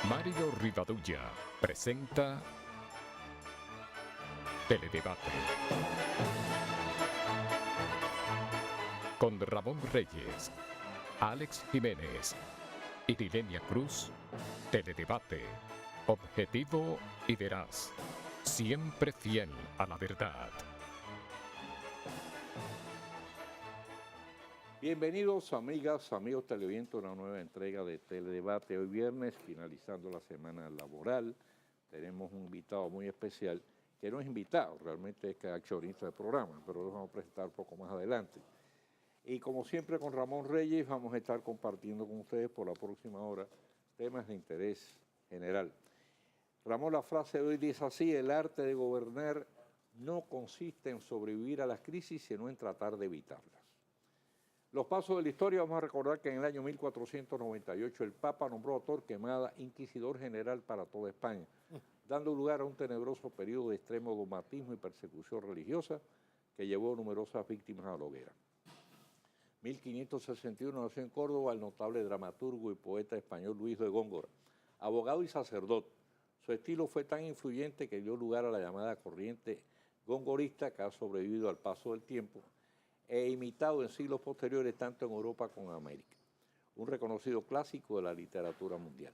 Mario Rivadulla presenta Teledebate con Ramón Reyes, Alex Jiménez y Dilenia Cruz. Teledebate, objetivo y veraz, siempre fiel a la verdad. Bienvenidos amigas, amigos televidentes, a una nueva entrega de Teledebate. Hoy viernes, finalizando la semana laboral, tenemos un invitado muy especial, que no es invitado, realmente es accionista del programa, pero lo vamos a presentar un poco más adelante. Y como siempre con Ramón Reyes vamos a estar compartiendo con ustedes por la próxima hora temas de interés general. Ramón, la frase de hoy dice así: el arte de gobernar no consiste en sobrevivir a las crisis, sino en tratar de evitarlas. Los pasos de la historia, vamos a recordar que en el año 1498 el Papa nombró a Torquemada inquisidor general para toda España, dando lugar a un tenebroso periodo de extremo dogmatismo y persecución religiosa que llevó numerosas víctimas a la hoguera. 1561 nació en Córdoba el notable dramaturgo y poeta español Luis de Góngora, abogado y sacerdote. Su estilo fue tan influyente que dio lugar a la llamada corriente gongorista, que ha sobrevivido al paso del tiempo e imitado en siglos posteriores tanto en Europa como en América. Un reconocido clásico de la literatura mundial.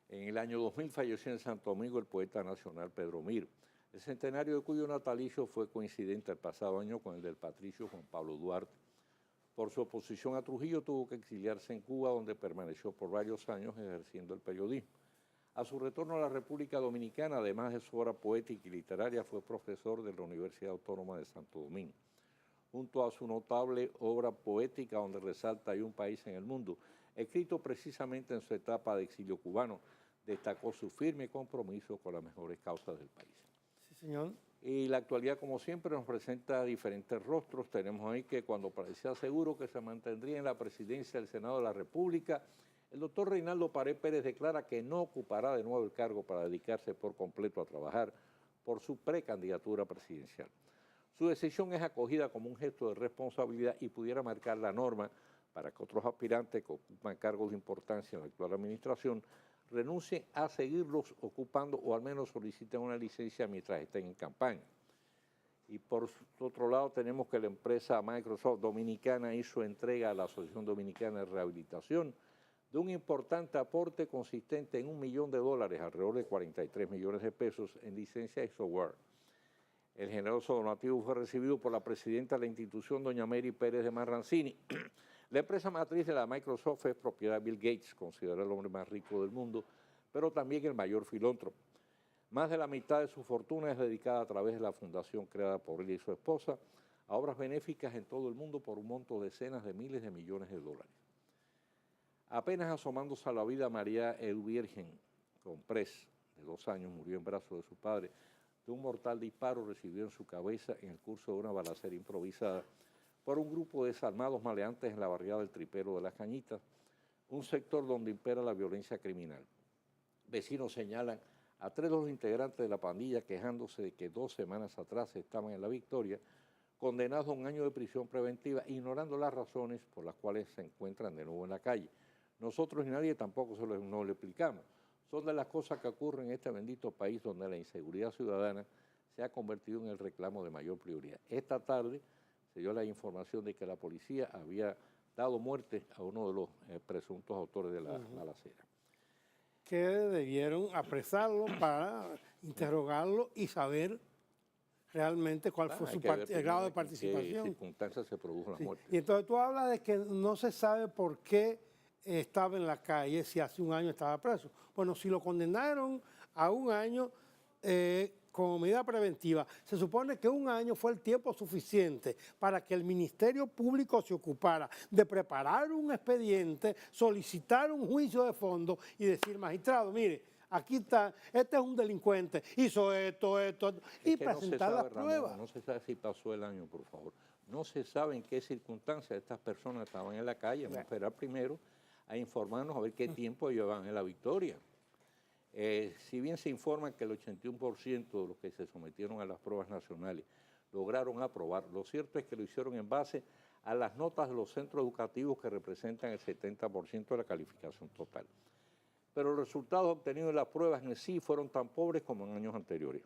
En el año 2000 falleció en Santo Domingo el poeta nacional Pedro Mir, el centenario de cuyo natalicio fue coincidente el pasado año con el del patricio Juan Pablo Duarte. Por su oposición a Trujillo tuvo que exiliarse en Cuba, donde permaneció por varios años ejerciendo el periodismo. A su retorno a la República Dominicana, además de su obra poética y literaria, fue profesor de la Universidad Autónoma de Santo Domingo. Junto a su notable obra poética, donde resalta Hay un país en el mundo, escrito precisamente en su etapa de exilio cubano, destacó su firme compromiso con las mejores causas del país. Sí, señor. Y la actualidad, como siempre, nos presenta diferentes rostros. Tenemos ahí que cuando parecía seguro que se mantendría en la presidencia del Senado de la República, el doctor Reinaldo Pared Pérez declara que no ocupará de nuevo el cargo para dedicarse por completo a trabajar por su precandidatura presidencial. Su decisión es acogida como un gesto de responsabilidad y pudiera marcar la norma para que otros aspirantes que ocupan cargos de importancia en la actual administración renuncien a seguirlos ocupando o al menos soliciten una licencia mientras estén en campaña. Y por otro lado tenemos que la empresa Microsoft Dominicana hizo entrega a la Asociación Dominicana de Rehabilitación de un importante aporte consistente en $1 millón, alrededor de 43 millones de pesos en licencia y software. El generoso donativo fue recibido por la presidenta de la institución, doña Mary Pérez de Marrancini. La empresa matriz de la Microsoft es propiedad de Bill Gates, considerado el hombre más rico del mundo, pero también el mayor filántropo. Más de la mitad de su fortuna es dedicada a través de la fundación creada por él y su esposa a obras benéficas en todo el mundo por un monto de decenas de miles de millones de dólares. Apenas asomándose a la vida, María Virgen Comprés, de 2 años, murió en brazos de su padre de un mortal disparo recibido en su cabeza en el curso de una balacera improvisada por un grupo de desarmados maleantes en la barriada del Tripero de las Cañitas, un sector donde impera la violencia criminal. Vecinos señalan a 3 de los integrantes de la pandilla quejándose de que 2 semanas atrás estaban en La Victoria, condenados a 1 año de prisión preventiva, ignorando las razones por las cuales se encuentran de nuevo en la calle. Nosotros y nadie tampoco no le explicamos. Son de las cosas que ocurren en este bendito país donde la inseguridad ciudadana se ha convertido en el reclamo de mayor prioridad. Esta tarde se dio la información de que la policía había dado muerte a uno de los presuntos autores de la balacera. Que debieron apresarlo para interrogarlo y saber realmente cuál fue el grado de participación. En qué circunstancias se produjo la muerte. Y entonces tú hablas de que no se sabe por qué estaba en la calle, si hace 1 año estaba preso. Bueno, si lo condenaron a 1 año como medida preventiva, se supone que 1 año fue el tiempo suficiente para que el Ministerio Público se ocupara de preparar un expediente, solicitar un juicio de fondo y decir, magistrado, mire, aquí está, este es un delincuente, hizo esto, y presentar las pruebas. Ramón, no se sabe si pasó el año, por favor. No se sabe en qué circunstancias estas personas estaban en la calle. Vamos a esperar primero a informarnos a ver qué tiempo llevan en La Victoria. Si bien se informa que el 81% de los que se sometieron a las pruebas nacionales lograron aprobar, lo cierto es que lo hicieron en base a las notas de los centros educativos que representan el 70% de la calificación total. pero los resultados obtenidos en las pruebas en sí fueron tan pobres como en años anteriores.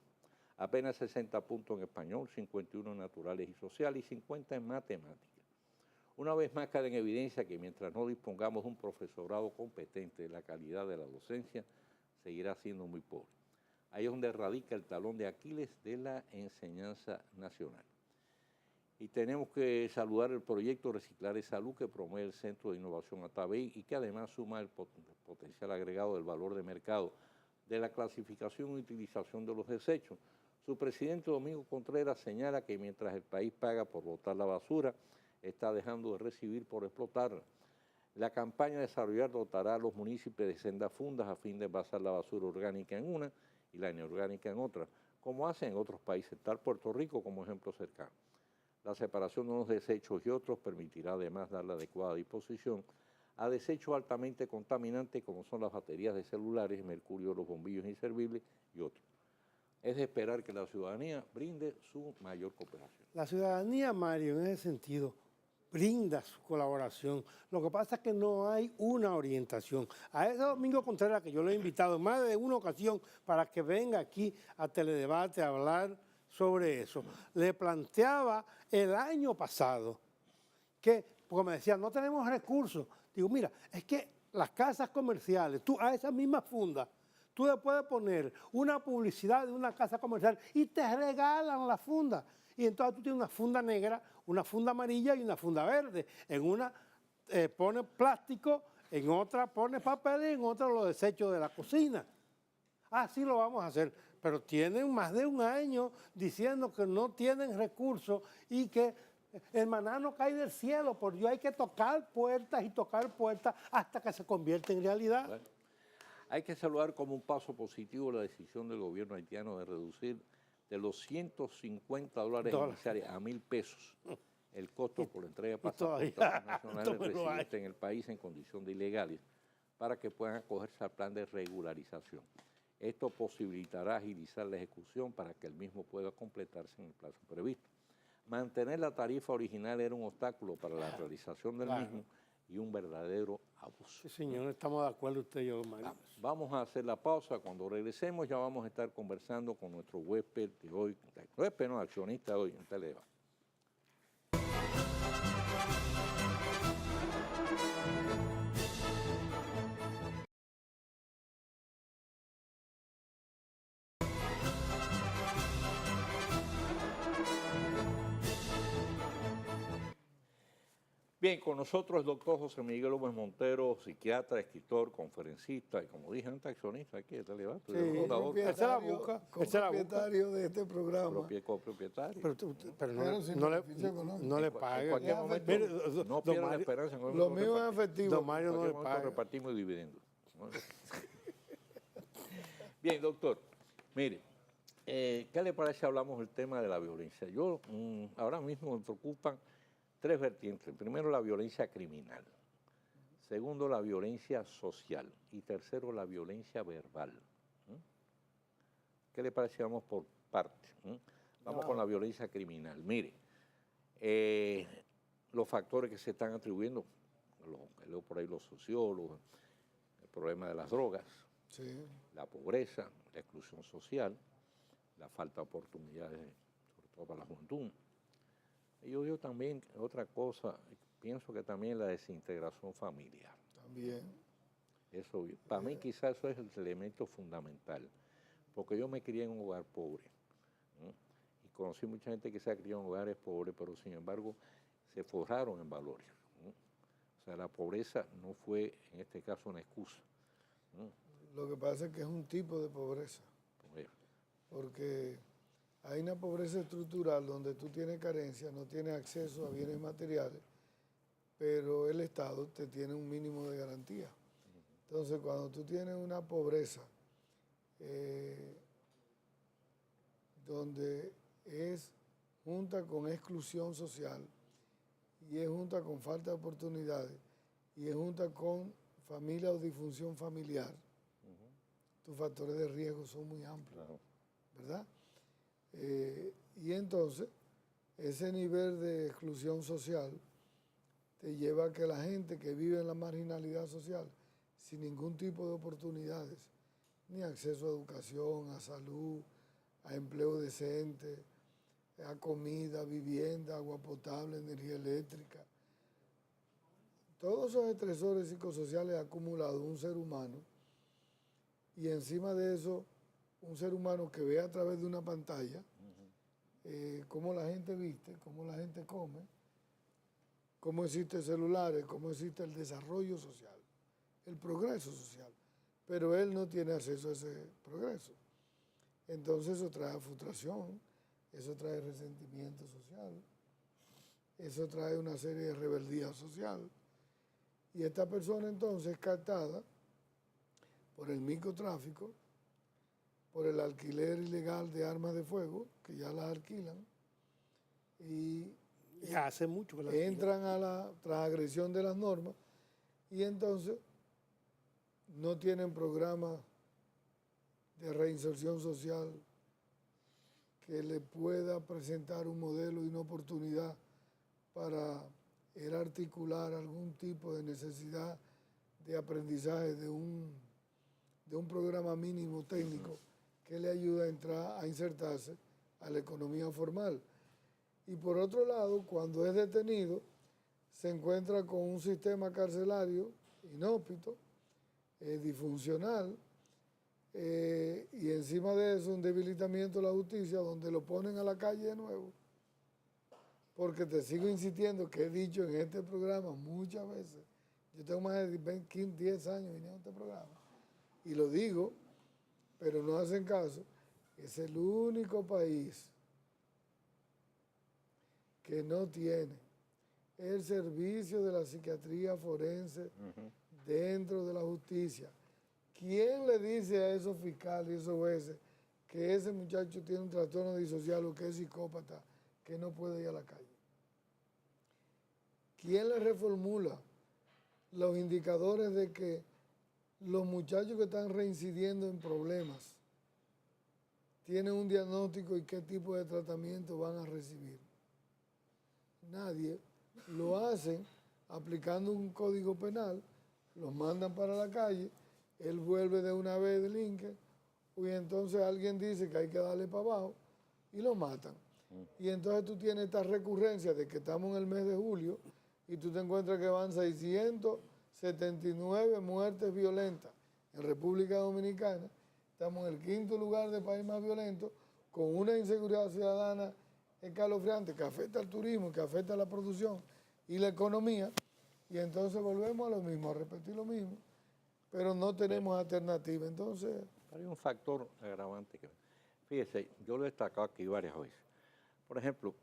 Apenas 60 puntos en español, 51 en naturales y sociales y 50 en matemáticas. Una vez más queda en evidencia que mientras no dispongamos de un profesorado competente, la calidad de la docencia seguirá siendo muy pobre. Ahí es donde radica el talón de Aquiles de la enseñanza nacional. Y tenemos que saludar el proyecto Reciclar es Salud que promueve el Centro de Innovación Atabey y que además suma el potencial agregado del valor de mercado de la clasificación y utilización de los desechos. Su presidente Domingo Contreras señala que mientras el país paga por botar la basura, está dejando de recibir por explotarla. La campaña de desarrollar dotará a los municipios de sendas fundas a fin de basar la basura orgánica en una y la inorgánica en otra, como hacen en otros países, tal Puerto Rico como ejemplo cercano. La separación de unos desechos y otros permitirá además dar la adecuada disposición a desechos altamente contaminantes como son las baterías de celulares, mercurio, los bombillos inservibles y otros. Es de esperar que la ciudadanía brinde su mayor cooperación. La ciudadanía, Mario, en ese sentido, brinda su colaboración. Lo que pasa es que no hay una orientación. A ese Domingo Contreras, que yo lo he invitado en más de una ocasión para que venga aquí a Teledebate a hablar sobre eso, le planteaba el año pasado que, porque me decían, no tenemos recursos. Digo, mira, es que las casas comerciales, tú a esas mismas fundas, tú le puedes poner una publicidad de una casa comercial y te regalan la funda. Y entonces tú tienes una funda negra, una funda amarilla y una funda verde. En una pones plástico, en otra pones papel y en otra los desechos de la cocina. Así lo vamos a hacer. Pero tienen más de un año diciendo que no tienen recursos y que el maná no cae del cielo, por Dios hay que tocar puertas y tocar puertas hasta que se convierte en realidad. Bueno, hay que saludar como un paso positivo la decisión del gobierno haitiano de reducir de los $150 iniciales a $1,000 el costo por la entrega de pasaportes nacionales residentes en el país en condición de ilegales para que puedan acogerse al plan de regularización. Esto posibilitará agilizar la ejecución para que el mismo pueda completarse en el plazo previsto. Mantener la tarifa original era un obstáculo para la realización del mismo y un verdadero abuso. Sí, señor, estamos de acuerdo usted y yo, Mario. Vamos a hacer la pausa. Cuando regresemos ya vamos a estar conversando con nuestro huésped de hoy, accionista de hoy en Teledebate. Bien, con nosotros el doctor José Miguel López Montero, psiquiatra, escritor, conferencista y como dije antes, accionista aquí de Teledebate. Sí, propietario de este programa. Copropietario. Pero no le pague. En cualquier momento, no pierda la esperanza. Lo mío es efectivo. Don Mario no le paga. Repartimos dividendos. Bien, doctor, mire, ¿qué le parece si hablamos del tema de la violencia? Yo ahora mismo me preocupan tres vertientes. Primero, la violencia criminal. Segundo, la violencia social. Y tercero, la violencia verbal. ¿Qué le parece si vamos por partes? Vamos con la violencia criminal. Mire, los factores que se están atribuyendo, leo por ahí los sociólogos, el problema de las drogas, la pobreza, la exclusión social, la falta de oportunidades, sobre todo para la juventud. Y yo digo también otra cosa, pienso que también la desintegración familiar. También. Eso, para mí quizás eso es el elemento fundamental, porque yo me crié en un hogar pobre, ¿no? Y conocí mucha gente que se ha criado en hogares pobres, pero sin embargo se forjaron en valores, ¿no? O sea, la pobreza no fue en este caso una excusa, ¿no? Lo que pasa es que es un tipo de pobreza, porque hay una pobreza estructural donde tú tienes carencia, no tienes acceso a bienes materiales, pero el Estado te tiene un mínimo de garantía. Entonces, cuando tú tienes una pobreza donde es junta con exclusión social y es junta con falta de oportunidades y es junta con familia o disfunción familiar, tus factores de riesgo son muy amplios, ¿verdad? Y entonces, ese nivel de exclusión social te lleva a que la gente que vive en la marginalidad social sin ningún tipo de oportunidades, ni acceso a educación, a salud, a empleo decente, a comida, vivienda, agua potable, energía eléctrica. Todos esos estresores psicosociales acumulados un ser humano, y encima de eso un ser humano que ve a través de una pantalla cómo la gente viste, cómo la gente come, cómo existen celulares, cómo existe el desarrollo social, el progreso social, pero él no tiene acceso a ese progreso. Entonces eso trae frustración, eso trae resentimiento social, eso trae una serie de rebeldía social. Y esta persona entonces es captada por el microtráfico, por el alquiler ilegal de armas de fuego, que ya las alquilan, y Ya hace mucho que la entran a la transgresión de las normas, y entonces no tienen programa de reinserción social que le pueda presentar un modelo y una oportunidad para él articular algún tipo de necesidad de aprendizaje de un programa mínimo técnico que le ayude a entrar, a insertarse a la economía formal. Y por otro lado, cuando es detenido, se encuentra con un sistema carcelario inhóspito, disfuncional, y encima de eso un debilitamiento de la justicia, donde lo ponen a la calle de nuevo. Porque te sigo insistiendo que he dicho en este programa muchas veces, yo tengo más de 10 años viniendo a este programa, y lo digo, pero no hacen caso, es el único país que no tiene el servicio de la psiquiatría forense dentro de la justicia. ¿Quién le dice a esos fiscales y esos jueces que ese muchacho tiene un trastorno disocial o que es psicópata, que no puede ir a la calle? ¿Quién le reformula los indicadores de que los muchachos que están reincidiendo en problemas tienen un diagnóstico y qué tipo de tratamiento van a recibir? Nadie. Lo hacen aplicando un código penal, los mandan para la calle, él vuelve de una vez del Inque, y entonces alguien dice que hay que darle para abajo y lo matan. Y entonces tú tienes esta recurrencia de que estamos en el mes de julio y tú te encuentras que van 679 muertes violentas en República Dominicana. Estamos en el 5º lugar del país más violento, con una inseguridad ciudadana escalofriante que afecta al turismo, que afecta a la producción y la economía, y entonces volvemos a lo mismo, a repetir lo mismo, pero no tenemos alternativa. Entonces, hay un factor agravante que, fíjese, yo lo he destacado aquí varias veces. Por ejemplo,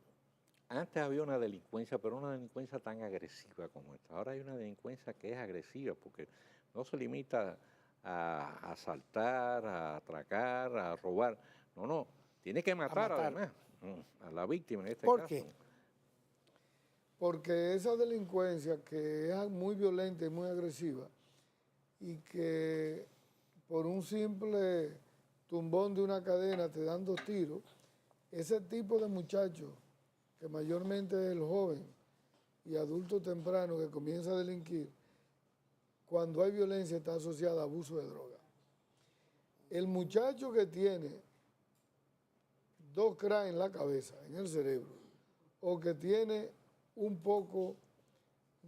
antes había una delincuencia, pero una delincuencia tan agresiva como esta. Ahora hay una delincuencia que es agresiva, porque no se limita a asaltar, a atracar, a robar. No, tiene que matar además a la víctima en este caso. ¿Por qué? Porque esa delincuencia que es muy violenta y muy agresiva, y que por un simple tumbón de una cadena te dan 2 tiros, ese tipo de muchachos, que mayormente es el joven y adulto temprano que comienza a delinquir, cuando hay violencia está asociada a abuso de droga. El muchacho que tiene 2 cracks en la cabeza, en el cerebro, o que tiene un poco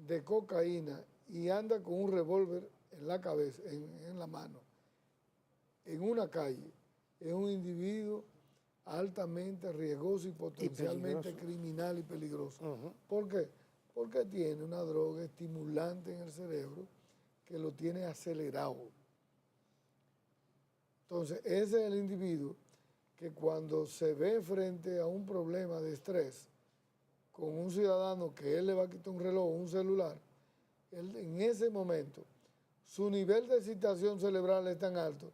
de cocaína y anda con un revólver en la cabeza, en la mano, en una calle, es un individuo altamente riesgoso y potencialmente criminal y peligroso. ¿Por qué? Porque tiene una droga estimulante en el cerebro que lo tiene acelerado. Entonces, ese es el individuo que cuando se ve frente a un problema de estrés con un ciudadano que él le va a quitar un reloj o un celular, él, en ese momento su nivel de excitación cerebral es tan alto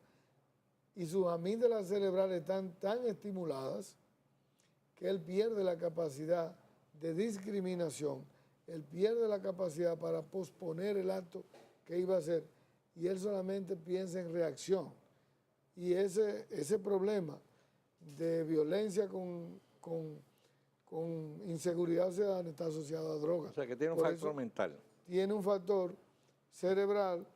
y sus amígdalas cerebrales están tan estimuladas que él pierde la capacidad de discriminación, él pierde la capacidad para posponer el acto que iba a hacer y él solamente piensa en reacción. Y ese problema de violencia con inseguridad ciudadana está asociado a drogas. O sea, que tiene un factor mental. Tiene un factor cerebral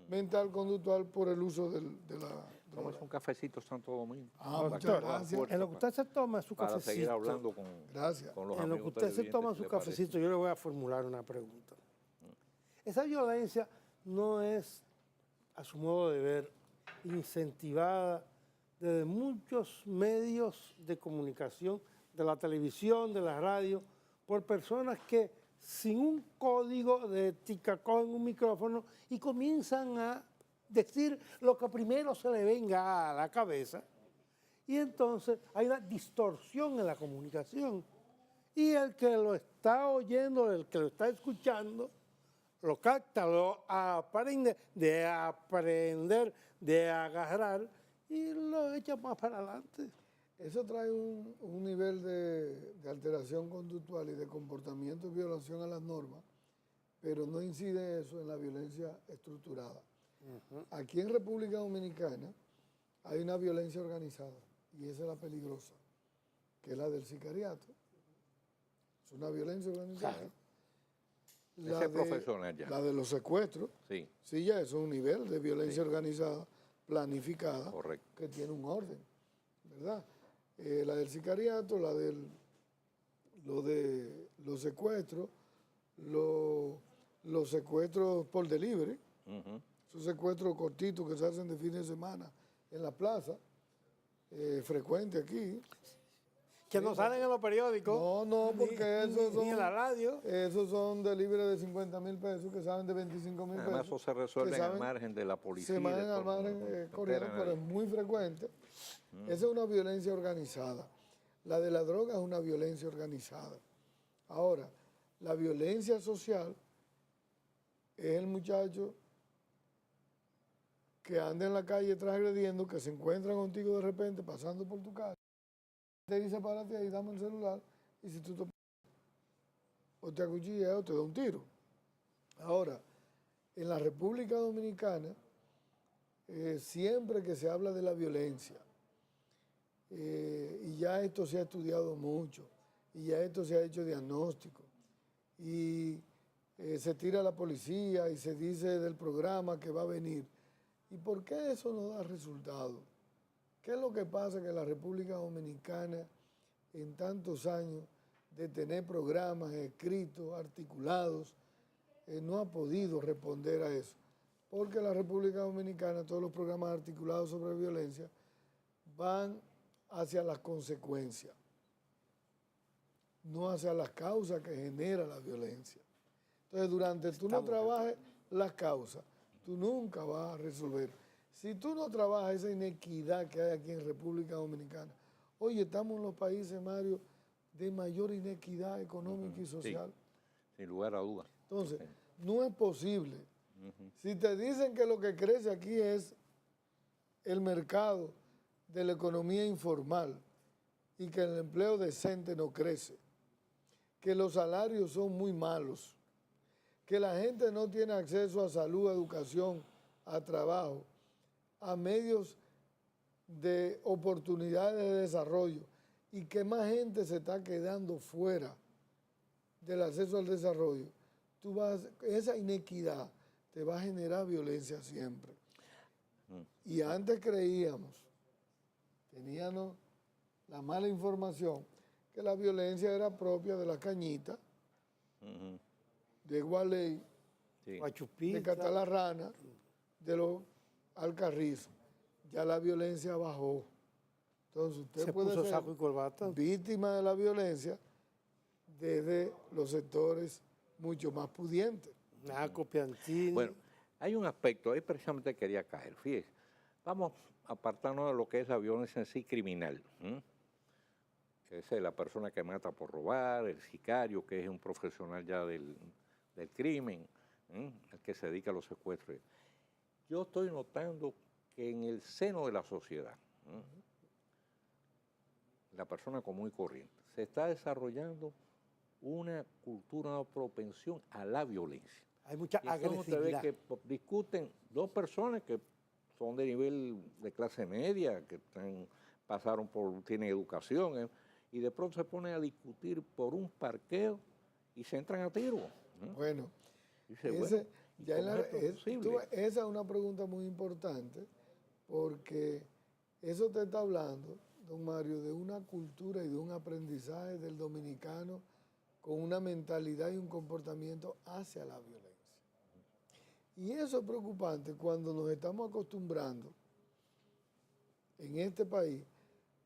mental conductual por el uso de la Vamos droga. un cafecito Santo Domingo. Muchas gracias. En lo que usted se toma su Para cafecito, seguir hablando con, Gracias. con los en lo amigos que usted se televidentes, toma si su le parece. cafecito, yo le voy a formular una pregunta. Esa violencia no es, a su modo de ver, incentivada desde muchos medios de comunicación, de la televisión, de la radio, por personas que sin un código de ética cogen un micrófono y comienzan a decir lo que primero se le venga a la cabeza. Y entonces hay una distorsión en la comunicación. Y el que lo está oyendo, el que lo está escuchando, lo capta, lo aprende, de agarrar y lo echa más para adelante. Eso trae un nivel de alteración conductual y de comportamiento y violación a las normas, pero no incide eso en la violencia estructurada. Aquí en República Dominicana hay una violencia organizada, y esa es la peligrosa, que es la del sicariato. Es una violencia organizada. Claro. La Ese es profesional ya. La de los secuestros, Sí, sí, ya eso es un nivel de violencia organizada, planificada, correcto. que tiene un orden, ¿verdad? La del sicariato, lo de los secuestros, los secuestros por delivery, esos secuestros cortitos que se hacen de fin de semana en la plaza, frecuente aquí. Que no salen en los periódicos. No, porque esos son... Ni en la radio. Esos son delivery de 50,000 pesos que saben de 25,000 pesos. Además, eso se resuelve que al saben- margen de la policía. Se y de manejan al todo el margen mundo. No corriendo, espera pero es nadie. muy frecuente. Esa es una violencia organizada. La de la droga es una violencia organizada. Ahora, la violencia social es el muchacho que anda en la calle transgrediendo, que se encuentra contigo de repente pasando por tu casa, te dice párate ahí, dame el celular, y si tú te o te acuchillas o te da un tiro. Ahora, en la República Dominicana, siempre que se habla de la violencia, y ya esto se ha estudiado mucho, y ya esto se ha hecho diagnóstico, y se tira a la policía y se dice del programa que va a venir. ¿Y por qué eso no da resultado? ¿Qué es lo que pasa que la República Dominicana, en tantos años de tener programas escritos, articulados, no ha podido responder a eso? Porque la República Dominicana, todos los programas articulados sobre violencia, van hacia las consecuencias, no hacia las causas que genera la violencia. Entonces, durante tú no trabajes las causas, tú nunca vas a resolver. Si tú no trabajas esa inequidad que hay aquí en República Dominicana, oye, estamos en los países, Mario, de mayor inequidad económica y social. Sin lugar a dudas. Entonces, no es posible. Si te dicen que lo que crece aquí es el mercado de la economía informal y que el empleo decente no crece, que los salarios son muy malos, que la gente no tiene acceso a salud, a educación, a trabajo, a medios de oportunidades de desarrollo y que más gente se está quedando fuera del acceso al desarrollo, esa inequidad te va a generar violencia siempre. Y antes creíamos, teníamos la mala información, que la violencia era propia de la cañita, de Gualey, Sí. de Catalarrana, de los Alcarrizos. Ya la violencia bajó. Entonces usted Se puede puso ser saco y corbata. víctima de la violencia desde los sectores mucho más pudientes. Naco, Piantini. Bueno, hay un aspecto, ahí precisamente quería caer, fíjese. Vamos a apartarnos de lo que es la violencia en sí criminal. Esa es la persona que mata por robar, el sicario, que es un profesional ya del crimen, el que se dedica a los secuestros. Yo estoy notando que en el seno de la sociedad, la persona común y corriente, se está desarrollando una cultura, una propensión a la violencia. Hay mucha Y entonces usted ve agresividad. que discuten dos personas que son de nivel de clase media, que tienen educación, y de pronto se ponen a discutir por un parqueo y se entran a tiro. Bueno, Dice, bueno, Ya ¿Cómo es esto posible? esa es una pregunta muy importante porque eso te está hablando, don Mario, de una cultura y de un aprendizaje del dominicano con una mentalidad y un comportamiento hacia la violencia. Y eso es preocupante cuando nos estamos acostumbrando en este país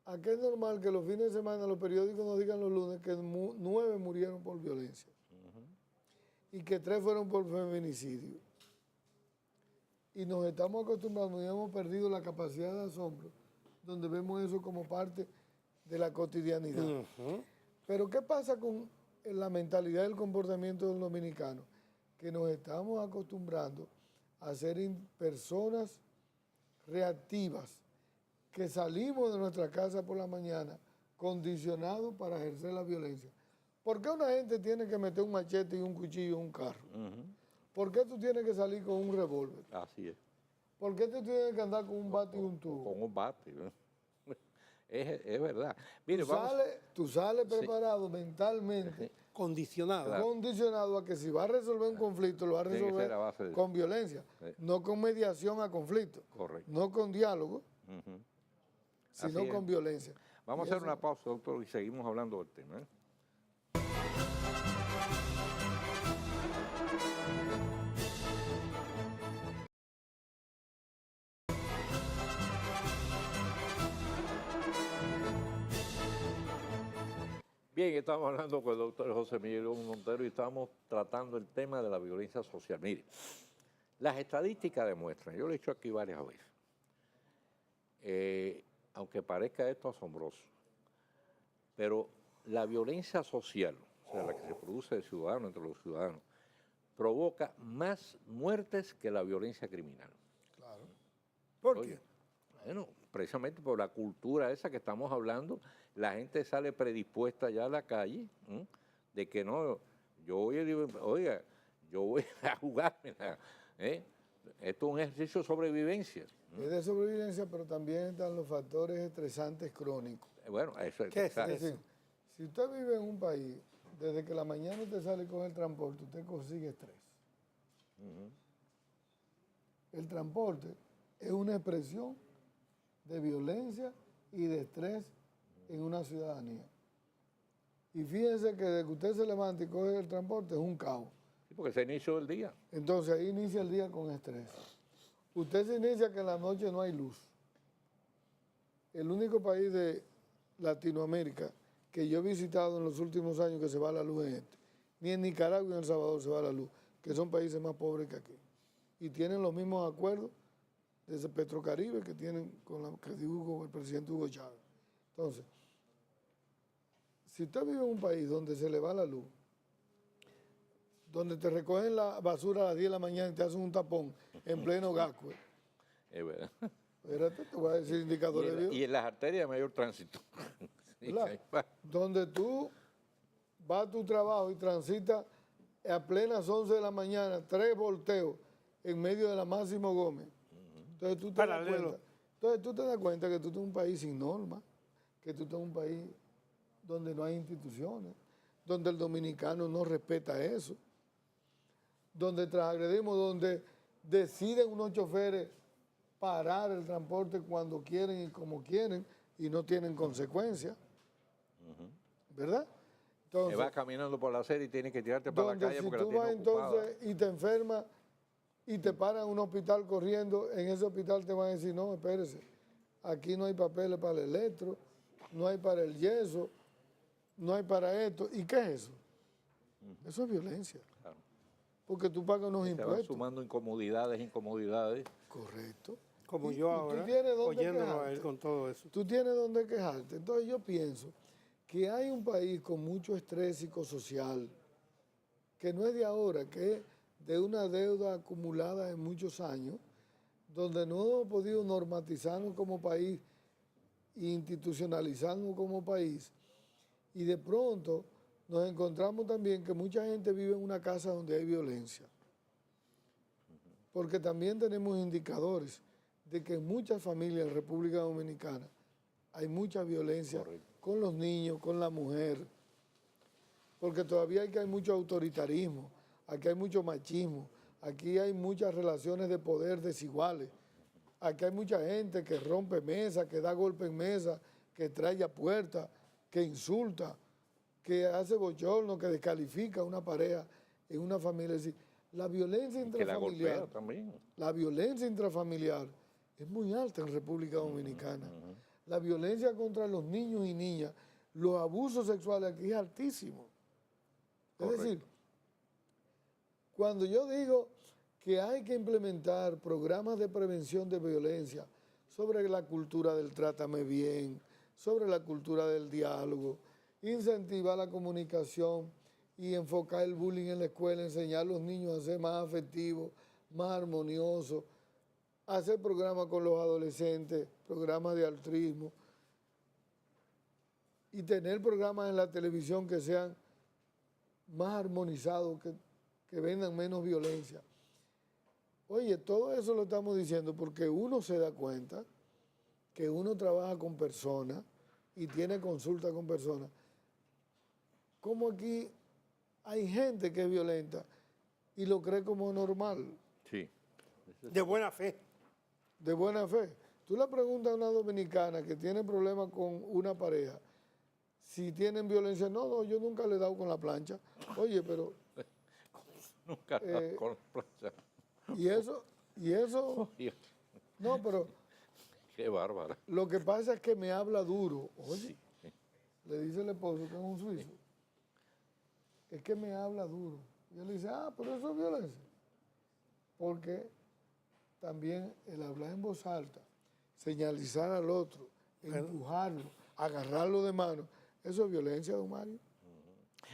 a que es normal que los fines de semana los periódicos nos digan los lunes que 9 murieron por violencia y que 3 fueron por feminicidio. Y nos estamos acostumbrando y hemos perdido la capacidad de asombro, donde vemos eso como parte de la cotidianidad. Pero ¿qué pasa con la mentalidad y el comportamiento del dominicano? Que nos estamos acostumbrando a ser personas reactivas, que salimos de nuestra casa por la mañana condicionados para ejercer la violencia. ¿Por qué una gente tiene que meter un machete y un cuchillo en un carro? ¿Por qué tú tienes que salir con un revólver? Así es. ¿Por qué tú tienes que andar con un bate y un tubo? Con un bate. Es verdad. Mire, Tú sales preparado mentalmente, Condicionado. Claro. condicionado a que si va a resolver un conflicto, lo va a Tiene que resolver ser a base de con violencia, no con mediación a conflicto, Correcto. no con diálogo, sino Así es. con violencia. Vamos Y a hacer eso- una pausa, doctor, y seguimos hablando del tema. Bien, estamos hablando con el doctor José Miguel Montero y estamos tratando el tema de la violencia social. Mire, las estadísticas demuestran, yo lo he dicho aquí varias veces, aunque parezca esto asombroso, pero la violencia social, o sea, la que se produce de ciudadanos entre los ciudadanos, provoca más muertes que la violencia criminal. Claro. ¿Por Oye, qué? bueno, precisamente por la cultura esa que estamos hablando, la gente sale predispuesta ya a la calle, de que no, yo voy a jugármela, Esto es un ejercicio de sobrevivencia. Es de sobrevivencia, pero también están los factores estresantes crónicos. Bueno, eso es ¿Qué es exacto. Es decir, si usted vive en un país, desde que la mañana usted sale con el transporte, usted consigue estrés. El transporte es una expresión de violencia y de estrés en una ciudadanía. Y fíjense que desde que usted se levanta y coge el transporte es un caos. Sí, porque se inició el día. Entonces ahí inicia el día con estrés. Usted se inicia que en la noche no hay luz. El único país de Latinoamérica que yo he visitado en los últimos años que se va la luz en este. Ni en Nicaragua ni en El Salvador se va la luz, que son países más pobres que aquí. Y tienen los mismos acuerdos desde Petrocaribe que tienen con el presidente Hugo Chávez. Entonces, si usted vive en un país donde se le va la luz, donde te recogen la basura a las 10 de la mañana y te hacen un tapón en pleno Gascue, Es verdad. espérate, te voy a decir indicadores de vida. Y en las arterias de mayor tránsito. Sí, ¿Verdad? ahí va. Donde tú vas a tu trabajo y transitas a plenas 11 de la mañana, 3 volteos en medio de la Máximo Gómez. Entonces tú te das cuenta que tú estás en un país sin normas, que tú estás en un país donde no hay instituciones, donde el dominicano no respeta eso, donde transgredimos, donde deciden unos choferes parar el transporte cuando quieren y como quieren y no tienen consecuencias. ¿Verdad? Te Entonces, vas caminando por la acera y tienes que tirarte para la donde calle si porque la tú tienes vas ocupada. entonces y te enfermas y te paran en un hospital corriendo, en ese hospital te van a decir, no, espérese, aquí no hay papeles para el electro, no hay para el yeso, no hay para esto. ¿Y qué es eso? Eso es violencia. Claro. Porque tú pagas unos Se van impuestos. sumando incomodidades. Correcto. Como Y yo tú ahora, tienes dónde oyéndolo a quejarte. él con todo eso. Tú tienes donde quejarte. Entonces yo pienso que hay un país con mucho estrés psicosocial, que no es de ahora, que es de una deuda acumulada en muchos años, donde no hemos podido normatizarnos como país e institucionalizarnos como país. Y de pronto nos encontramos también que mucha gente vive en una casa donde hay violencia. Porque también tenemos indicadores de que en muchas familias en República Dominicana hay mucha violencia con los niños, con la mujer, porque todavía hay mucho autoritarismo, aquí hay mucho machismo, Aquí hay muchas relaciones de poder desiguales. Aquí hay mucha gente que rompe mesa, que da golpe en mesa, que trae a puerta, que insulta, que hace bochorno, que descalifica a una pareja en una familia. Es decir, la violencia intrafamiliar, la violencia intrafamiliar es muy alta en República Dominicana. La violencia contra los niños y niñas, los abusos sexuales aquí es altísimo. Correcto. Es decir, cuando yo digo que hay que implementar programas de prevención de violencia sobre la cultura del trátame bien, sobre la cultura del diálogo, incentivar la comunicación y enfocar el bullying en la escuela, enseñar a los niños a ser más afectivos, más armoniosos, hacer programas con los adolescentes, programas de altruismo y tener programas en la televisión que sean más armonizados, que vendan menos violencia. Oye, todo eso lo estamos diciendo porque uno se da cuenta que uno trabaja con personas y tiene consulta con personas. Como aquí hay gente que es violenta y lo cree como normal. Sí. De buena fe. De buena fe. Tú le preguntas a una dominicana que tiene problemas con una pareja, si tienen violencia. No, yo nunca le he dado con la plancha. Oye, pero... nunca le he dado con la plancha. Y eso... No, pero... Qué bárbara. Lo que pasa es que me habla duro. Oye, sí. Le dice el esposo que es un suizo. Sí. Es que me habla duro. Y él dice, pero eso es violencia. Porque también el hablar en voz alta, señalizar al otro, empujarlo, agarrarlo de mano, eso es violencia, don Mario.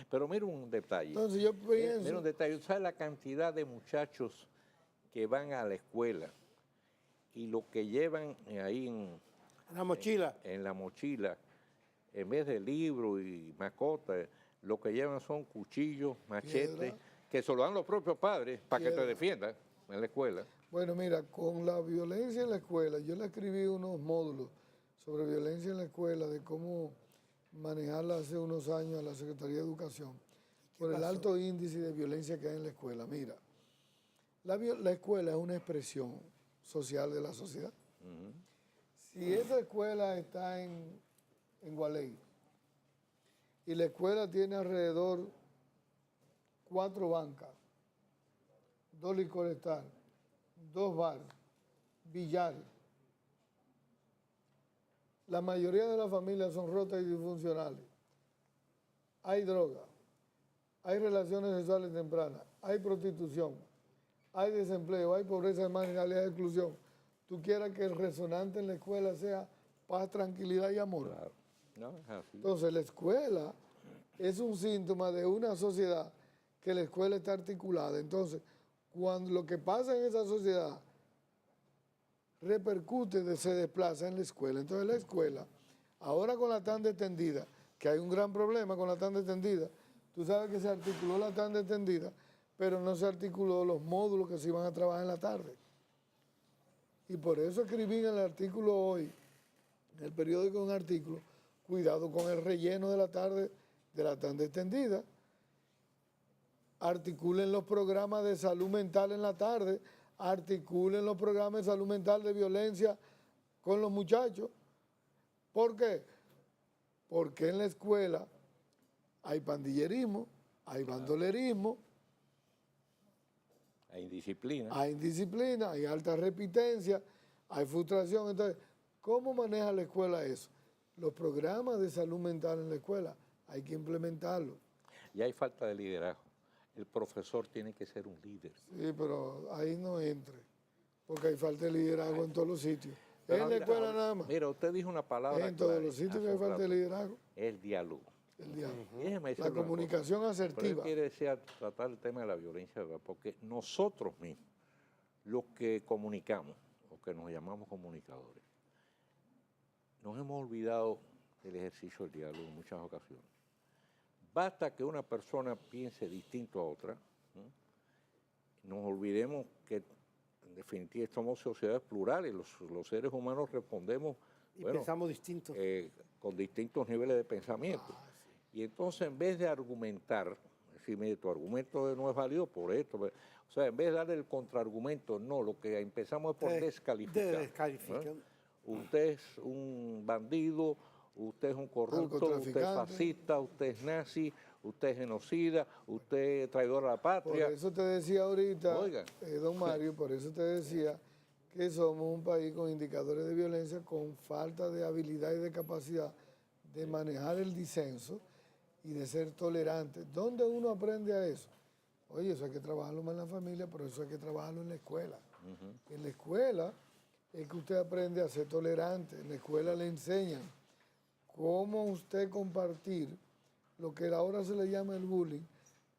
Pero mira un detalle. Entonces yo pienso... Mira un detalle. ¿Sabes la cantidad de muchachos que van a la escuela y lo que llevan ahí en la mochila? En la mochila, en vez de libros y mascotas, lo que llevan son cuchillos, machetes, piedra, que se lo dan los propios padres para que te defiendan en la escuela. Bueno, mira, con la violencia en la escuela, yo le escribí unos módulos sobre violencia en la escuela, de cómo manejarla hace unos años a la Secretaría de Educación, por el alto índice de violencia que hay en la escuela. Mira, la escuela es una expresión social de la sociedad. Si esa escuela está en Gualey y la escuela tiene alrededor 4 bancas, 2 licores, 2 bares, billares, la mayoría de las familias son rotas y disfuncionales, hay droga, hay relaciones sexuales tempranas, hay prostitución, hay desempleo, hay pobreza, marginalidad y exclusión. Tú quieras que el resonante en la escuela sea paz, tranquilidad y amor. Claro. No, es así. Entonces la escuela es un síntoma de una sociedad que la escuela está articulada. Entonces, cuando lo que pasa en esa sociedad repercute, se desplaza en la escuela. Entonces la escuela, ahora con la tanda extendida, que hay un gran problema con la tanda extendida, tú sabes que se articuló la tanda extendida, pero no se articuló los módulos que se iban a trabajar en la tarde. Y por eso escribí en el artículo hoy, en el periódico un artículo, cuidado con el relleno de la tarde, de la tanda extendida. Articulen los programas de salud mental en la tarde, articulen los programas de salud mental de violencia con los muchachos. ¿Por qué? Porque en la escuela hay pandillerismo, hay bandolerismo, hay indisciplina. Hay indisciplina, hay alta repitencia, hay frustración. Entonces, ¿cómo maneja la escuela eso? Los programas de salud mental en la escuela hay que implementarlos. Y hay falta de liderazgo. El profesor tiene que ser un líder. Sí, pero ahí no entre, porque hay falta de liderazgo en todos los sitios. En la escuela nada más. Mira, usted dijo una palabra. En todos los sitios que hay falta de liderazgo. El diálogo. El diálogo. La comunicación asertiva. Pero quiere decir tratar el tema de la violencia, ¿verdad? Porque nosotros mismos, los que comunicamos, o que nos llamamos comunicadores, nos hemos olvidado del ejercicio del diálogo en muchas ocasiones. Basta que una persona piense distinto a otra, nos olvidemos que en definitiva somos sociedades plurales, los seres humanos respondemos y pensamos distintos. Con distintos niveles de pensamiento. Sí. Y entonces en vez de argumentar, decir, mire, tu argumento no es válido por esto, o O sea, en vez de darle el contraargumento, no, lo que empezamos es por descalificar. Descalifican. Usted es un bandido, usted es un corrupto, usted es Narcotraficante. fascista, usted es nazi, usted es genocida, usted es traidor a la patria. Por eso te decía ahorita, Oigan. Don Mario, por eso te decía que somos un país con indicadores de violencia, con falta de habilidad y de capacidad de manejar el disenso y de ser tolerante. ¿Dónde uno aprende a eso? Oye, eso hay que trabajarlo más en la familia, pero eso hay que trabajarlo en la escuela. En la escuela es que usted aprende a ser tolerante. En la escuela le enseñan cómo usted compartir lo que ahora se le llama el bullying,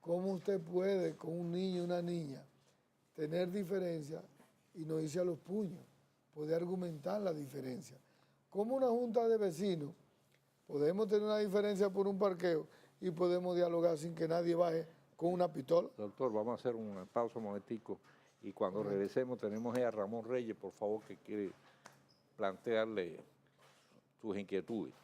cómo usted puede con un niño y una niña tener diferencia y no irse a los puños, poder argumentar la diferencia. Como una junta de vecinos, podemos tener una diferencia por un parqueo y podemos dialogar sin que nadie baje con una pistola. Doctor, vamos a hacer una pausa un momentico y cuando regresemos tenemos a Ramón Reyes, por favor, que quiere plantearle sus inquietudes.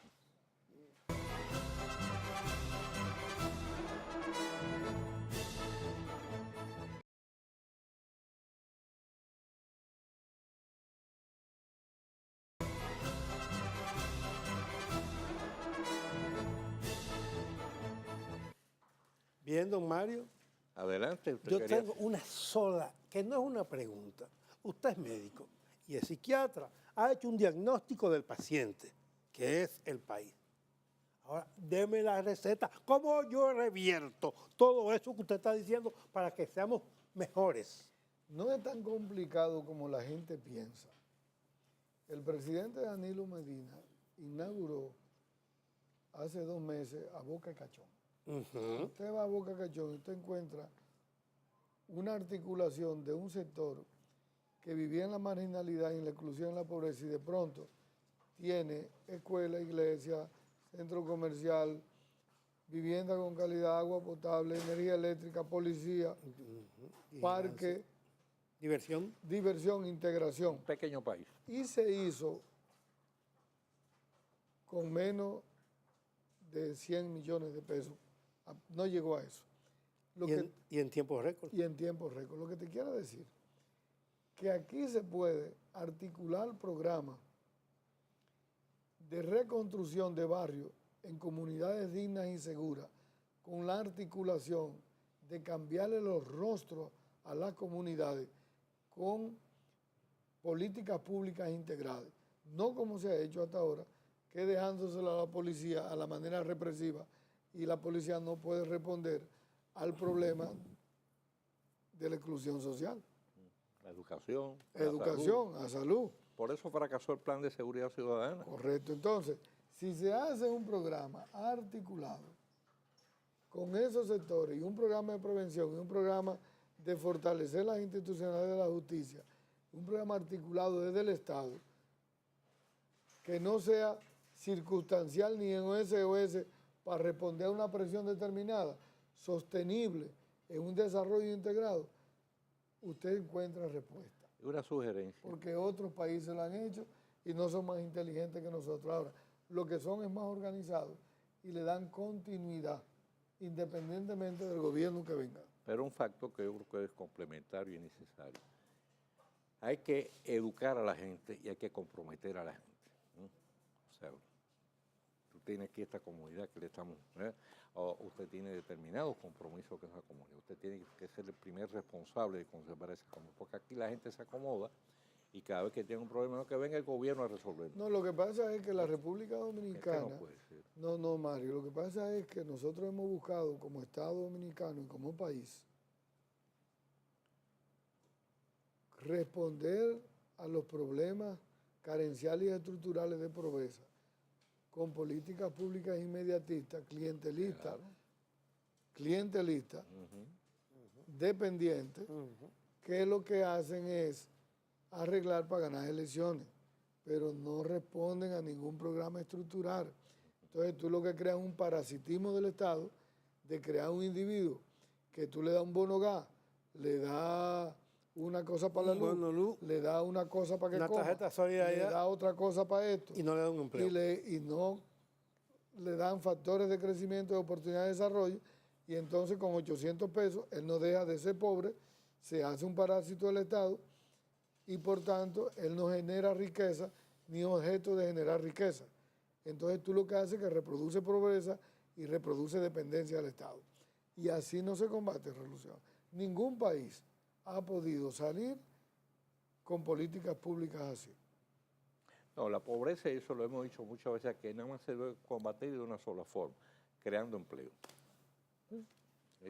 Bien, don Mario. Adelante. Usted Yo quería- tengo una sola, que no es una pregunta. Usted es médico y es psiquiatra. Ha hecho un diagnóstico del paciente, que es el país. Ahora, deme la receta. ¿Cómo yo revierto todo eso que usted está diciendo para que seamos mejores? No es tan complicado como la gente piensa. El presidente Danilo Medina inauguró hace 2 meses a Boca Cachón. Usted va a Boca Cachón y usted encuentra una articulación de un sector que vivía en la marginalidad, en la exclusión, en la pobreza, y de pronto tiene escuela, iglesia, centro comercial, vivienda con calidad, agua potable, energía eléctrica, policía, parque, Diversión. diversión, integración. Un pequeño país. Y se hizo con menos de 100 millones de pesos. No llegó a eso. Y en tiempo récord. Y en tiempo récord. Lo que te quiero decir, que aquí se puede articular programas de reconstrucción de barrios en comunidades dignas y seguras, con la articulación de cambiarle los rostros a las comunidades con políticas públicas integrales. No como se ha hecho hasta ahora, que dejándosela a la policía a la manera represiva, y la policía no puede responder al problema de la exclusión social. La educación. la Educación, salud. a salud. Por eso fracasó el plan de seguridad ciudadana. Correcto. Entonces, si se hace un programa articulado con esos sectores y un programa de prevención y un programa de fortalecer las institucionalidades de la justicia, un programa articulado desde el Estado, que no sea circunstancial ni en SOS para responder a una presión determinada, sostenible, en un desarrollo integrado, usted encuentra respuesta. Una sugerencia. Porque otros países lo han hecho y no son más inteligentes que nosotros. Ahora, lo que son es más organizados y le dan continuidad, independientemente del gobierno que venga. Pero un factor que yo creo que es complementario y necesario. Hay que educar a la gente y hay que comprometer a la gente. O sea, tú tienes aquí esta comunidad que le estamos, o usted tiene determinados compromisos con esa comunidad. Usted tiene que ser el primer responsable de conservar esa comunidad, porque aquí la gente se acomoda y cada vez que tiene un problema, no que venga el gobierno a resolverlo. No, lo que pasa es que la República Dominicana... no puede ser. No, Mario, lo que pasa es que nosotros hemos buscado como Estado Dominicano y como país responder a los problemas carenciales y estructurales de pobreza con políticas públicas inmediatistas, clientelistas, dependientes, que lo que hacen es arreglar para ganar elecciones, pero no responden a ningún programa estructural. Entonces tú lo que creas es un parasitismo del Estado de crear un individuo que tú le das un bono gas, le das una cosa para la luz, le das una cosa para que una coma, tarjeta de solidaridad, le das otra cosa para esto. Y no le dan un empleo. Y no le dan factores de crecimiento, de oportunidad de desarrollo, y entonces con 800 pesos él no deja de ser pobre se hace un parásito del Estado y por tanto él no genera riqueza ni objeto de generar riqueza. Entonces tú lo que haces es que reproduce pobreza y reproduce dependencia del Estado. Y así no se combate revolución. Ningún país ha podido salir con políticas públicas así. No, la pobreza, y eso lo hemos dicho muchas veces, que nada más se debe combatir de una sola forma, creando empleo.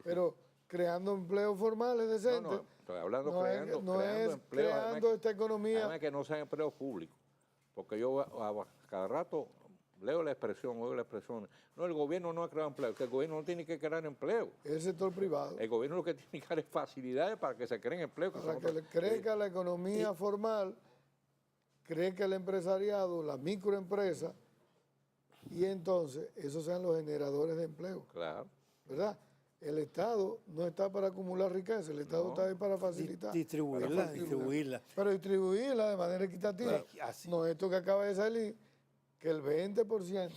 Pero creando empleos formales decentes. No, estoy hablando no creando, no creando es empleo. creando esta economía. Además que no sean empleos públicos. Porque yo cada rato leo la expresión, oigo la expresión. No, el gobierno no ha creado empleo, que el gobierno no tiene que crear empleo. El sector privado. El gobierno lo que tiene que dar es facilidades para que se creen empleos. Para que crezca la economía formal, crezca el empresariado, la microempresa, y entonces esos sean los generadores de empleo. Claro. ¿Verdad? El Estado no está para acumular riqueza, el Estado está ahí para facilitar. Distribuirla. Pero distribuirla de manera equitativa. Así. No esto que acaba de salir, que el 20%,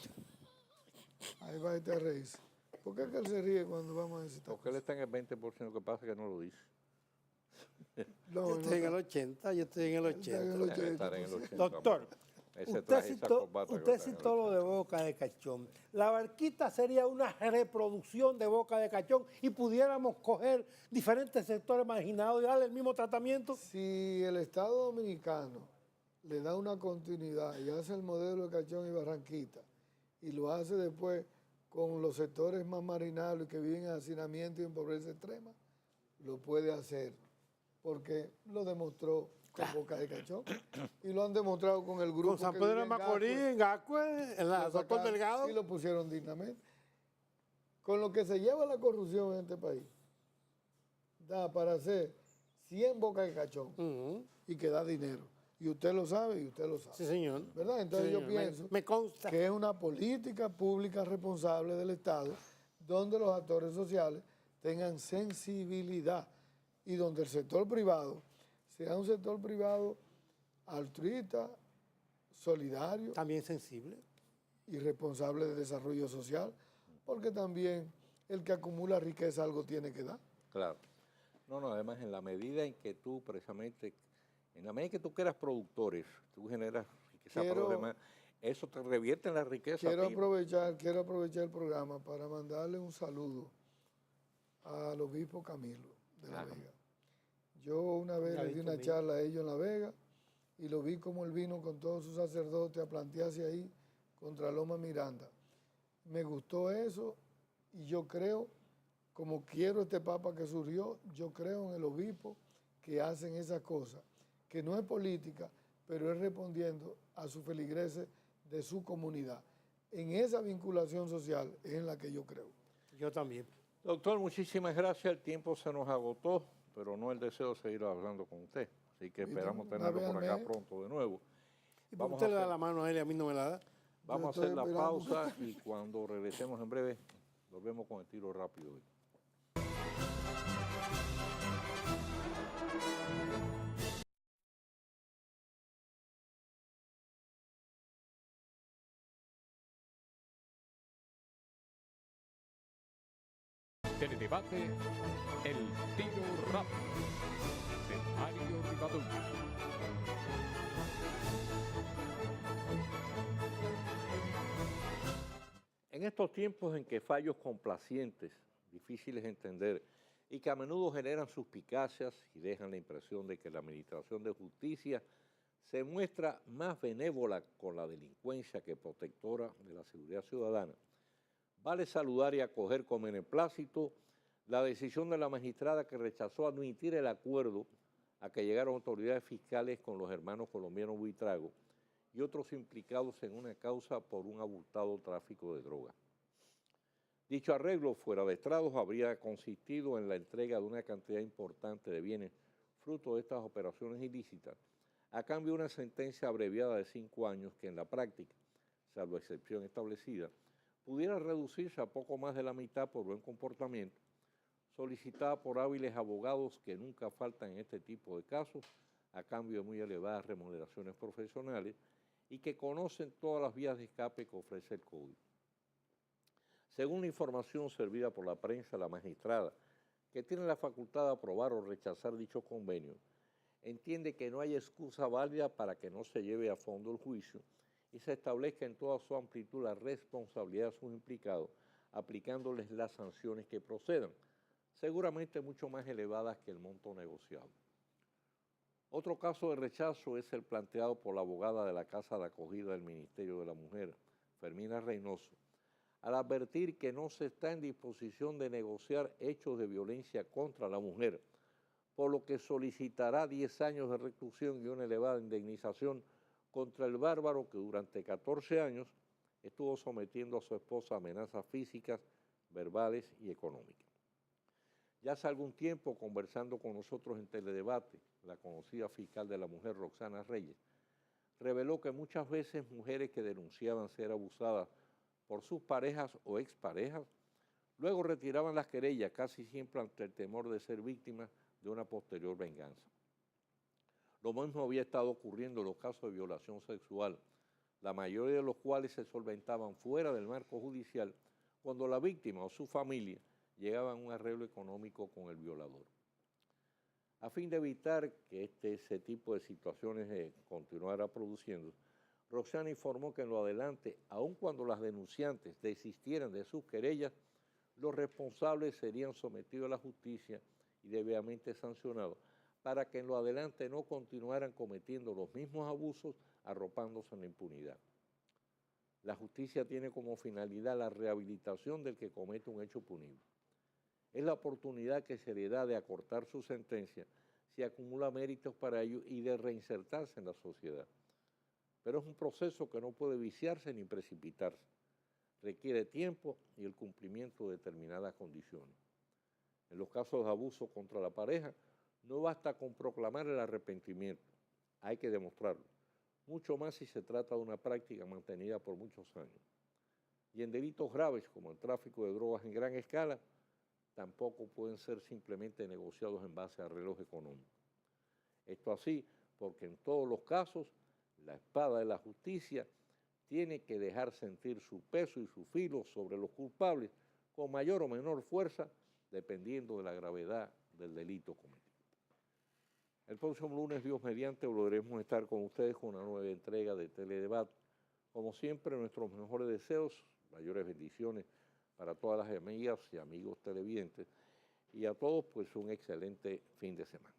ahí va este a reírse. ¿Por qué es que él se ríe cuando vamos a decir Porque él está en el 20%, lo que pasa es que no lo dice. Yo estoy en el 80, yo estoy en el 80. Debe estar en el 80. Doctor, usted citó lo de Boca de Cachón. La barquita sería una reproducción de Boca de Cachón y pudiéramos coger diferentes sectores marginados y darle el mismo tratamiento. Si el Estado Dominicano le da una continuidad y hace el modelo de Cachón y Barranquita y lo hace después con los sectores más marginales que viven en hacinamiento y en pobreza extrema, lo puede hacer porque lo demostró con Boca de Cachón y lo han demostrado con el grupo Con San Pedro de Macorís, en Gacue, en la Doctor Delgado. Y lo pusieron dignamente. Con lo que se lleva la corrupción en este país, da para hacer 100 Boca de Cachón y que da dinero. Y usted lo sabe y usted lo sabe. Sí, señor. ¿Verdad? Entonces Sí, yo señor. pienso Me consta. que es una política pública responsable del Estado donde los actores sociales tengan sensibilidad y donde el sector privado sea un sector privado altruista, solidario También sensible. y responsable de desarrollo social, porque también el que acumula riqueza algo tiene que dar. Claro. No, además en la medida en que tú precisamente, en la medida en que tú creas productores, tú generas riqueza para los demás, eso te revierte en la riqueza. Quiero aprovechar el programa para mandarle un saludo al obispo Camilo de La Vega. Yo una vez le di una charla a ellos en La Vega y lo vi como él vino con todos sus sacerdotes a plantearse ahí contra Loma Miranda. Me gustó eso y yo creo, como quiero este papa que surgió, yo creo en el obispo que hacen esas cosas, que no es política, pero es respondiendo a sus feligreses de su comunidad. En esa vinculación social es en la que yo creo. Yo también. Doctor, muchísimas gracias. El tiempo se nos agotó, pero no el deseo de seguir hablando con usted. Así que esperamos tenerlo por acá pronto de nuevo. ¿Y por qué usted le da la mano a él y a mí no me la da? Vamos a hacer la pausa y cuando regresemos en breve, volvemos con el tiro rápido hoy. Teledebate El Tiro Rápido de Mario Rivadavia. En estos tiempos en que fallos complacientes, difíciles de entender y que a menudo generan suspicacias y dejan la impresión de que la Administración de Justicia se muestra más benévola con la delincuencia que protectora de la seguridad ciudadana, vale saludar y acoger con beneplácito la decisión de la magistrada que rechazó admitir el acuerdo a que llegaron autoridades fiscales con los hermanos colombianos Buitrago y otros implicados en una causa por un abultado tráfico de droga. Dicho arreglo, fuera de estrados, habría consistido en la entrega de una cantidad importante de bienes fruto de estas operaciones ilícitas, a cambio de una sentencia abreviada de 5 años que en la práctica, salvo excepción establecida, pudiera reducirse a poco más de la mitad por buen comportamiento, solicitada por hábiles abogados que nunca faltan en este tipo de casos, a cambio de muy elevadas remuneraciones profesionales y que conocen todas las vías de escape que ofrece el Código. Según la información servida por la prensa, la magistrada, que tiene la facultad de aprobar o rechazar dicho convenio, entiende que no hay excusa válida para que no se lleve a fondo el juicio y se establezca en toda su amplitud la responsabilidad de sus implicados, aplicándoles las sanciones que procedan, seguramente mucho más elevadas que el monto negociado. Otro caso de rechazo es el planteado por la abogada de la Casa de Acogida del Ministerio de la Mujer, Fermina Reynoso, al advertir que no se está en disposición de negociar hechos de violencia contra la mujer, por lo que solicitará 10 años de reclusión y una elevada indemnización contra el bárbaro que durante 14 años estuvo sometiendo a su esposa a amenazas físicas, verbales y económicas. Ya hace algún tiempo, conversando con nosotros en Teledebate, la conocida fiscal de la mujer, Roxana Reyes, reveló que muchas veces mujeres que denunciaban ser abusadas por sus parejas o exparejas, luego retiraban las querellas casi siempre ante el temor de ser víctimas de una posterior venganza. Lo mismo había estado ocurriendo en los casos de violación sexual, la mayoría de los cuales se solventaban fuera del marco judicial cuando la víctima o su familia llegaban a un arreglo económico con el violador. A fin de evitar que ese tipo de situaciones continuara produciendo, Roxana informó que en lo adelante, aun cuando las denunciantes desistieran de sus querellas, los responsables serían sometidos a la justicia y debidamente sancionados para que en lo adelante no continuaran cometiendo los mismos abusos arropándose en la impunidad. La justicia tiene como finalidad la rehabilitación del que comete un hecho punible. Es la oportunidad que se le da de acortar su sentencia si acumula méritos para ello y de reinsertarse en la sociedad. Pero es un proceso que no puede viciarse ni precipitarse. Requiere tiempo y el cumplimiento de determinadas condiciones. En los casos de abuso contra la pareja, no basta con proclamar el arrepentimiento, hay que demostrarlo, mucho más si se trata de una práctica mantenida por muchos años. Y en delitos graves como el tráfico de drogas en gran escala, tampoco pueden ser simplemente negociados en base a arreglos económicos. Esto así porque en todos los casos la espada de la justicia tiene que dejar sentir su peso y su filo sobre los culpables con mayor o menor fuerza dependiendo de la gravedad del delito cometido. El próximo lunes, Dios mediante, volveremos a estar con ustedes con una nueva entrega de Teledebate. Como siempre, nuestros mejores deseos, mayores bendiciones para todas las amigas y amigos televidentes y a todos pues un excelente fin de semana.